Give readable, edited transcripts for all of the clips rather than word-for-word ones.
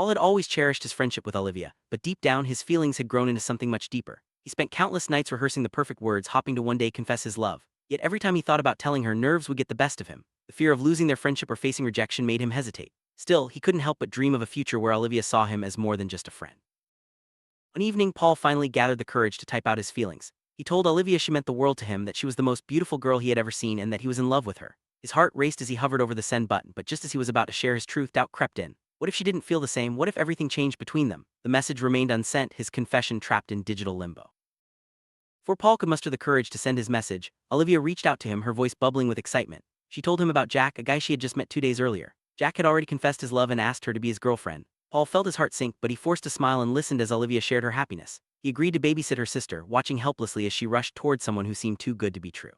Paul had always cherished his friendship with Olivia, but deep down his feelings had grown into something much deeper. He spent countless nights rehearsing the perfect words, hoping to one day confess his love. Yet every time he thought about telling her, nerves would get the best of him. The fear of losing their friendship or facing rejection made him hesitate. Still, he couldn't help but dream of a future where Olivia saw him as more than just a friend. One evening, Paul finally gathered the courage to type out his feelings. He told Olivia she meant the world to him, that she was the most beautiful girl he had ever seen, and that he was in love with her. His heart raced as he hovered over the send button, but just as he was about to share his truth, doubt crept in. What if she didn't feel the same? What if everything changed between them? The message remained unsent, his confession trapped in digital limbo. Before Paul could muster the courage to send his message, Olivia reached out to him, her voice bubbling with excitement. She told him about Jack, a guy she had just met 2 days earlier. Jack had already confessed his love and asked her to be his girlfriend. Paul felt his heart sink, but he forced a smile and listened as Olivia shared her happiness. He agreed to babysit her sister, watching helplessly as she rushed toward someone who seemed too good to be true.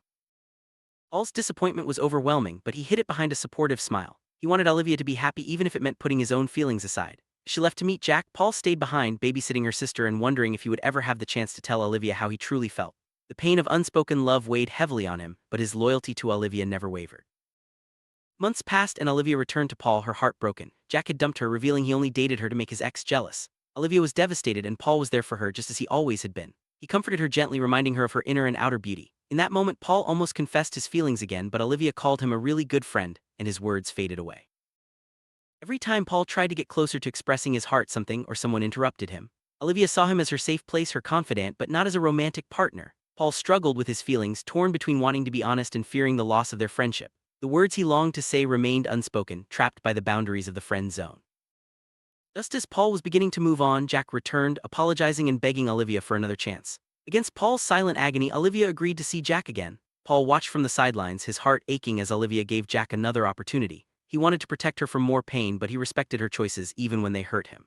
Paul's disappointment was overwhelming, but he hid it behind a supportive smile. He wanted Olivia to be happy even if it meant putting his own feelings aside. As she left to meet Jack, Paul stayed behind, babysitting her sister and wondering if he would ever have the chance to tell Olivia how he truly felt. The pain of unspoken love weighed heavily on him, but his loyalty to Olivia never wavered. Months passed and Olivia returned to Paul, her heart broken. Jack had dumped her, revealing he only dated her to make his ex jealous. Olivia was devastated and Paul was there for her just as he always had been. He comforted her gently, reminding her of her inner and outer beauty. In that moment, Paul almost confessed his feelings again, but Olivia called him a really good friend, and his words faded away. Every time Paul tried to get closer to expressing his heart, something or someone interrupted him. Olivia saw him as her safe place, her confidant, but not as a romantic partner. Paul struggled with his feelings, torn between wanting to be honest and fearing the loss of their friendship. The words he longed to say remained unspoken, trapped by the boundaries of the friend zone. Just as Paul was beginning to move on, Jack returned, apologizing and begging Olivia for another chance. Against Paul's silent agony, Olivia agreed to see Jack again. Paul watched from the sidelines, his heart aching as Olivia gave Jack another opportunity. He wanted to protect her from more pain, but he respected her choices even when they hurt him.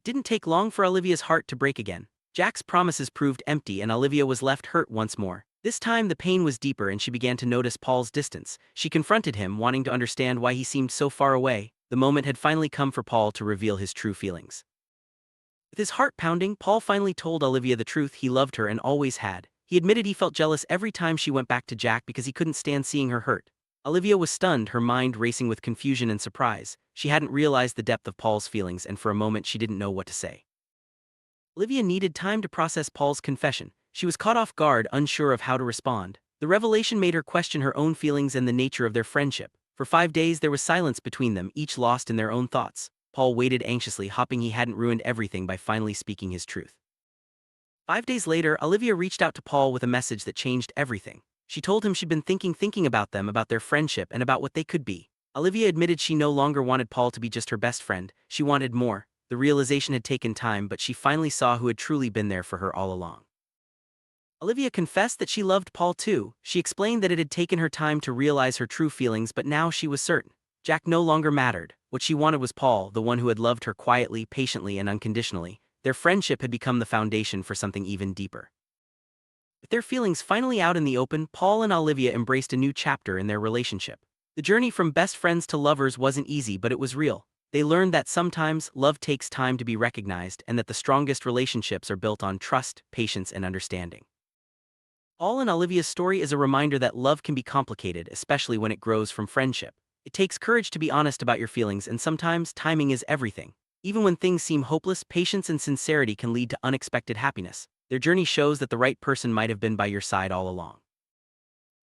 It didn't take long for Olivia's heart to break again. Jack's promises proved empty and Olivia was left hurt once more. This time the pain was deeper and she began to notice Paul's distance. She confronted him, wanting to understand why he seemed so far away. The moment had finally come for Paul to reveal his true feelings. With his heart pounding, Paul finally told Olivia the truth. He loved her and always had. He admitted he felt jealous every time she went back to Jack because he couldn't stand seeing her hurt. Olivia was stunned, her mind racing with confusion and surprise. She hadn't realized the depth of Paul's feelings, and for a moment she didn't know what to say. Olivia needed time to process Paul's confession. She was caught off guard, unsure of how to respond. The revelation made her question her own feelings and the nature of their friendship. For 5 days there was silence between them, each lost in their own thoughts. Paul waited anxiously, hoping he hadn't ruined everything by finally speaking his truth. 5 days later, Olivia reached out to Paul with a message that changed everything. She told him she'd been thinking about them, about their friendship, and about what they could be. Olivia admitted she no longer wanted Paul to be just her best friend. She wanted more. The realization had taken time, but she finally saw who had truly been there for her all along. Olivia confessed that she loved Paul too. She explained that it had taken her time to realize her true feelings, but now she was certain. Jack no longer mattered. What she wanted was Paul, the one who had loved her quietly, patiently, and unconditionally. Their friendship had become the foundation for something even deeper. With their feelings finally out in the open, Paul and Olivia embraced a new chapter in their relationship. The journey from best friends to lovers wasn't easy, but it was real. They learned that sometimes love takes time to be recognized and that the strongest relationships are built on trust, patience, and understanding. Paul and Olivia's story is a reminder that love can be complicated, especially when it grows from friendship. It takes courage to be honest about your feelings, and sometimes timing is everything. Even when things seem hopeless, patience and sincerity can lead to unexpected happiness. Their journey shows that the right person might have been by your side all along.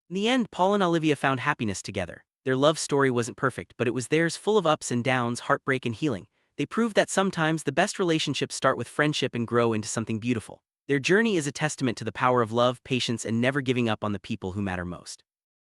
In the end, Paul and Olivia found happiness together. Their love story wasn't perfect, but it was theirs, full of ups and downs, heartbreak and healing. They proved that sometimes the best relationships start with friendship and grow into something beautiful. Their journey is a testament to the power of love, patience, and never giving up on the people who matter most.